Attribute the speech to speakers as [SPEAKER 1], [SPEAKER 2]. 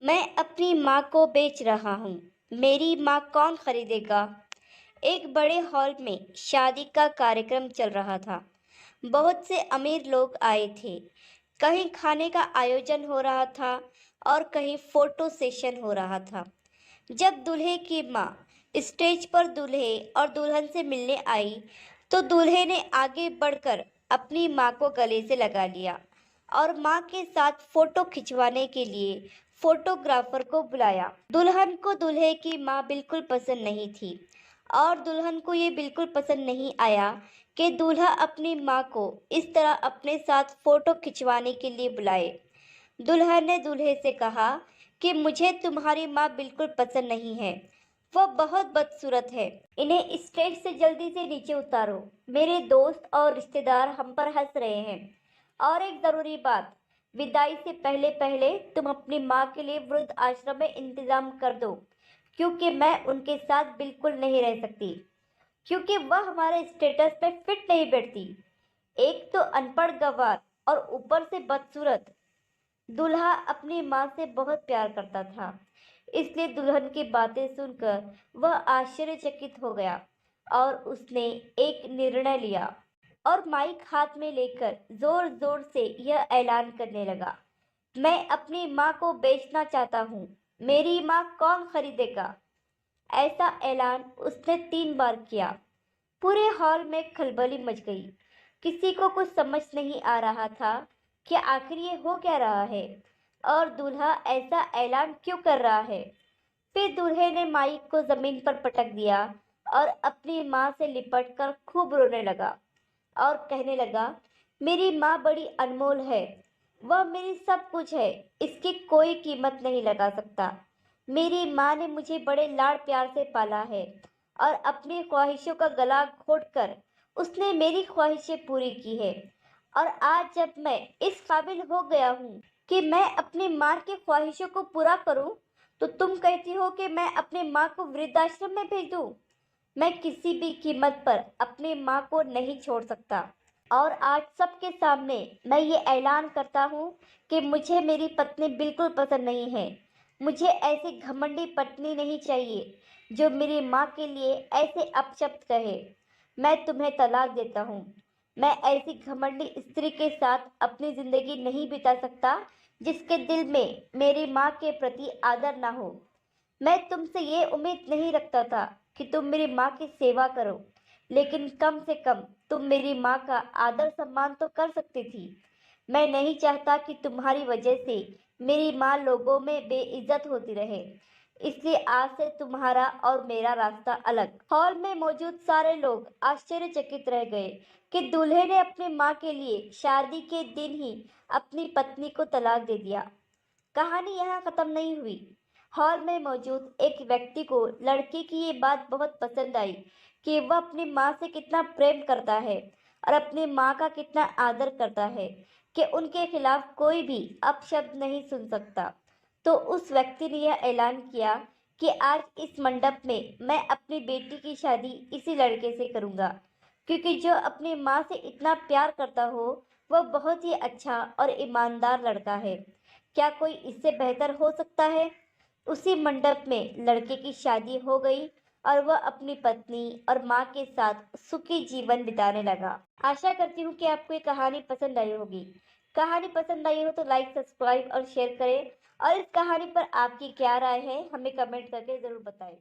[SPEAKER 1] मैं अपनी माँ को बेच रहा हूँ। मेरी माँ कौन खरीदेगा? एक बड़े हॉल में शादी का कार्यक्रम चल रहा था। बहुत से अमीर लोग आए थे। कहीं खाने का आयोजन हो रहा था और कहीं फोटो सेशन हो रहा था। जब दूल्हे की माँ स्टेज पर दूल्हे और दुल्हन से मिलने आई, तो दूल्हे ने आगे बढ़कर अपनी माँ को गले से लगा लिया और माँ के साथ फोटो खिंचवाने के लिए फोटोग्राफर को बुलाया। दुल्हन को दूल्हे की माँ बिल्कुल पसंद नहीं थी और दुल्हन को ये बिल्कुल पसंद नहीं आया कि दूल्हा अपनी माँ को इस तरह अपने साथ फोटो खिंचवाने के लिए बुलाए। दुल्हन ने दूल्हे से कहा कि मुझे तुम्हारी माँ बिल्कुल पसंद नहीं है। वह बहुत बदसूरत है। इन्हें स्टेज से जल्दी से नीचे उतारो। मेरे दोस्त और रिश्तेदार हम पर हंस रहे हैं। और एक जरूरी बात, विदाई से पहले पहले तुम अपनी माँ के लिए वृद्ध आश्रम में इंतजाम कर दो, क्योंकि मैं उनके साथ बिल्कुल नहीं रह सकती, क्योंकि वह हमारे स्टेटस पे फिट नहीं बैठती। एक तो अनपढ़ गंवार और ऊपर से बदसूरत। दूल्हा अपनी माँ से बहुत प्यार करता था, इसलिए दुल्हन की बातें सुनकर वह आश्चर्यचकित हो गया और उसने एक निर्णय लिया और माइक हाथ में लेकर जोर जोर से यह ऐलान करने लगा, मैं अपनी माँ को बेचना चाहता हूँ। मेरी माँ कौन खरीदेगा? ऐसा ऐलान उसने 3 बार किया। पूरे हॉल में खलबली मच गई। किसी को कुछ समझ नहीं आ रहा था कि आखिर ये हो क्या रहा है और दूल्हा ऐसा ऐलान क्यों कर रहा है। फिर दूल्हे ने माइक को जमीन पर पटक दिया और अपनी माँ से लिपट कर खूब रोने लगा और कहने लगा, मेरी माँ बड़ी अनमोल है। वह मेरी सब कुछ है। इसकी कोई कीमत नहीं लगा सकता। मेरी माँ ने मुझे बड़े लाड़ प्यार से पाला है और अपनी ख्वाहिशों का गला घोटकर उसने मेरी ख्वाहिशें पूरी की है। और आज जब मैं इस काबिल हो गया हूँ कि मैं अपनी माँ की ख्वाहिशों को पूरा करूँ, तो तुम कहती हो कि मैं अपनी माँ को वृद्धाश्रम में भेज दूँ। मैं किसी भी कीमत पर अपनी माँ को नहीं छोड़ सकता। और आज सबके सामने मैं ये ऐलान करता हूँ कि मुझे मेरी पत्नी बिल्कुल पसंद नहीं है। मुझे ऐसी घमंडी पत्नी नहीं चाहिए जो मेरी माँ के लिए ऐसे अपशब्द कहे। मैं तुम्हें तलाक देता हूँ। मैं ऐसी घमंडी स्त्री के साथ अपनी जिंदगी नहीं बिता सकता जिसके दिल में मेरी माँ के प्रति आदर ना हो। मैं तुमसे ये उम्मीद नहीं रखता था कि तुम मेरी माँ की सेवा करो, लेकिन कम से कम तुम मेरी माँ का आदर सम्मान तो कर सकती थी। मैं नहीं चाहता कि तुम्हारी वजह से मेरी माँ लोगों में बेइज्जत होती रहे। इसलिए आज से तुम्हारा और मेरा रास्ता अलग। हॉल में मौजूद सारे लोग आश्चर्यचकित रह गए कि दूल्हे ने अपनी माँ के लिए शादी के दिन ही अपनी पत्नी को तलाक दे दिया। कहानी यहाँ खत्म नहीं हुई। हॉल में मौजूद एक व्यक्ति को लड़के की ये बात बहुत पसंद आई कि वह अपनी माँ से कितना प्रेम करता है और अपनी माँ का कितना आदर करता है कि उनके खिलाफ कोई भी अपशब्द नहीं सुन सकता। तो उस व्यक्ति ने यह ऐलान किया कि आज इस मंडप में मैं अपनी बेटी की शादी इसी लड़के से करूँगा, क्योंकि जो अपनी माँ से इतना प्यार करता हो वह बहुत ही अच्छा और ईमानदार लड़का है। क्या कोई इससे बेहतर हो सकता है? उसी मंडप में लड़के की शादी हो गई और वह अपनी पत्नी और माँ के साथ सुखी जीवन बिताने लगा। आशा करती हूँ कि आपको ये कहानी पसंद आई होगी। कहानी पसंद आई हो तो लाइक, सब्सक्राइब और शेयर करें। और इस कहानी पर आपकी क्या राय है, हमें कमेंट करके जरूर बताएं।